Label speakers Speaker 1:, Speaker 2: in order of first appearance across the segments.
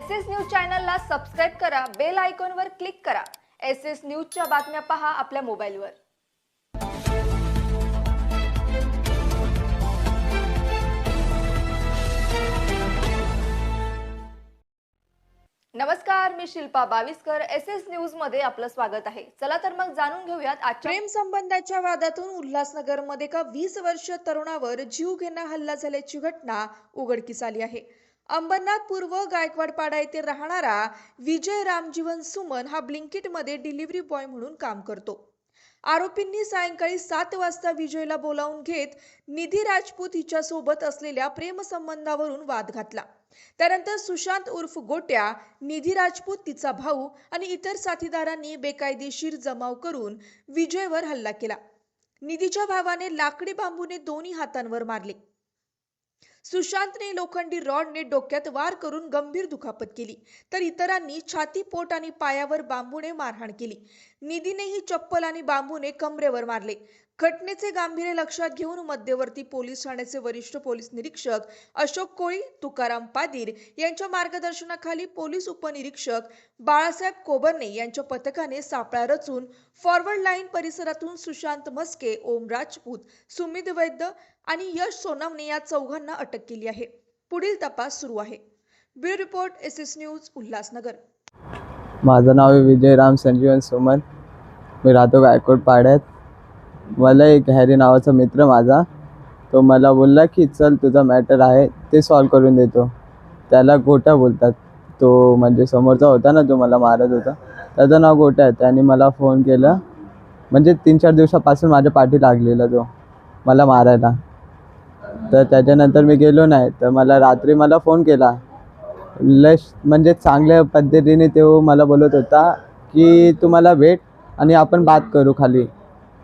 Speaker 1: SS news चॅनलला subscribe करा, bell आयकॉनवर क्लिक करा। एसएस न्यूजच्या बातम्या पहा आपल्या मोबाईलवर। नमस्कार, मी शिल्पा बाविस्कर। एसएस न्यूज मध्ये आपलं स्वागत आहे। चला तर मग जाणून घेऊयात आजच्या
Speaker 2: प्रेम संबंधाच्या वादातून उल्हासनगर मध्ये एका 20 वर्षीय तरुणावर जीव घेणा हल्ला झाल्याची घटना उघडकीस आली आहे। अंबरनाथ पूर्व गायकवाडपाडा येथे राहणारा विजय रामजीवन सुमन हा ब्लिंकिट मध्ये डिलिव्हरी बॉय म्हणून काम करतो। आरोपींनी सायंकाळी 7 वाजता विजयला बोलावून घेत निधी राजपूत हिच्या सोबत असलेल्या प्रेमसंबंधावरून वाद घातला। त्यानंतर सुशांत उर्फ गोट्या, निधी राजपूत तिचा भाऊ आणि इतर साथीदारांनी बेकायदेशीर जमाव करून विजयवर हल्ला केला। निधीच्या भावाने लाकडी बांबूने दोन्ही हातांवर मारले। सुशांतने लोखंडी रॉडने डोक्यात वार करून गंभीर दुखापत केली, तर इतरांनी छाती, पोट आणि पायावर बांबूने मारहाण केली। निधीनेही चप्पल आणि बांबूने कमरेवर मारले। घटनेचे गांभीर्य लक्षात घेऊन मध्यवर्ती पोलीस ठाण्याचे वरिष्ठ पोलीस निरीक्षक अशोक कोळी, तुकाराम पादीर यांच्या मार्गदर्शनाखाली पोलीस उपनिरीक्षक बाळासाहेब कोबरने यांच्या पथकाने सापळा रचून फॉरवर्ड लाईन परिसरातून सुशांत मस्के, ओम राजपूत, सुमित वैद्य आणि यश सोनवणे या चौघांना अटक केली आहे। पुढील तपास सुरू आहे। Bureau report, SS news, Ulhasnagar.
Speaker 3: माझं नाव आहे विजय राम संजीवन सुमन। मी राहतो गायकवाडपाड्यात। मला एक हॅरी नावाचा मित्र माझा, तो मला बोलला की चल तुझा मॅटर आहे ते सॉल्व करून देतो। त्याला गोट्या बोलतात। तो म्हणजे समोरचा होता ना, जो मला मारत होता, त्याचं नाव गोट्या आहे। त्याने मला फोन केला, म्हणजे 3-4 दिवसापासून माझ्या पाठी लागलेला तो मला मारायला। तर त्याच्यानंतर मी गेलो नाही, तर मला रात्री फोन केला। म्हणजे चांगल्या पद्धतीने तो मला बोलत होता की तू मला भेट आणि आपण बात करू, खाली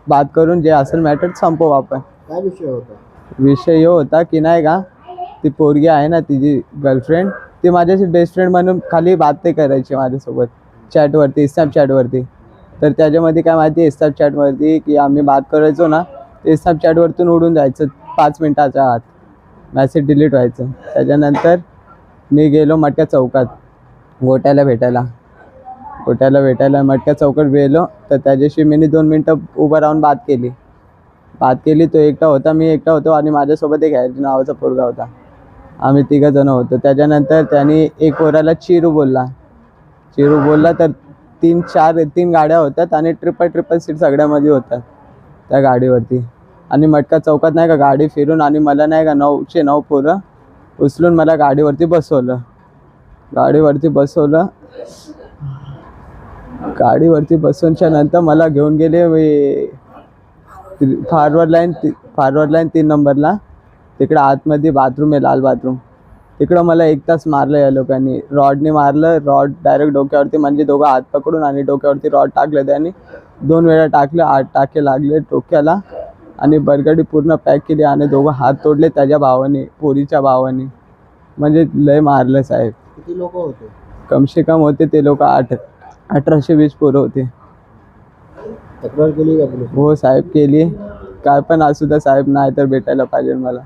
Speaker 3: बात करून जे असेल मॅटर संपवू आपण।
Speaker 4: काय विषय होता?
Speaker 3: विषय होता की नाही का, ती पोरगी आहे ना, तिची गर्लफ्रेंड, ती माझ्याशी बेस्ट फ्रेंड म्हणून खाली बात ते करायची माझ्यासोबत चॅटवरती, स्नॅपचॅटवरती। तर त्याच्यामध्ये काय माहिती आहे, स्नॅपचॅटवरती की आम्ही बात करायचो ना, ते स्नॅपचॅटवरतून उडून जायचं 5 मिनिटाच्या आत, मॅसेज डिलीट व्हायचं। त्याच्यानंतर मी गेलो मटक्या चौकात गोट्याला भेटायला मटक्या चौकात गेलो। तर त्याच्याशी मी 2 मिनटं उभं राहून बात केली। तो एकटा होता, मी एकटा होतो आणि माझ्यासोबत एक हॅरी नावाचा पोरगा होता। आम्ही 3 जण होतो। त्याच्यानंतर त्याने एक पोराला चिरू बोलला तर 3 गाड्या होतात आणि ट्रिपल सीट सगळ्यामध्ये होतात त्या गाडीवरती। आणि मटका चौकात नाही का गाडी फिरून आणि मला नाही का 9चे 9 पोरं उचलून मला गाडीवरती बसवलं। गाडीवरती बसवूनच्या नंतर मला घेऊन गेले फॉरवर्ड लाईन 3 नंबरला। तिकडे आतमध्ये बाथरूम आहे, लाल बाथरूम, तिकडं मला 1 तास मारलं या लोकांनी। रॉडने मारलं, रॉड डायरेक्ट डोक्यावरती, म्हणजे दोघं हात पकडून आणि डोक्यावरती रॉड टाकलं। त्याने 2 वेळा टाकलं, 8 टाके लागले डोक्याला आणि बरगडी पूर्ण पॅक केली आणि दोघं हात तोडले त्याच्या भावाने, पोरीच्या भावाने। म्हणजे लय मारलं साहेब।
Speaker 4: किती लोक होते?
Speaker 3: कमसे कम होते ते लोक 1820 पोरं होते।
Speaker 4: तक्रार केली का पोलीस?
Speaker 3: हो साहेब, केली। काय पण असू द्या साहेब, नाही तर भेटायला पाहिजे मला।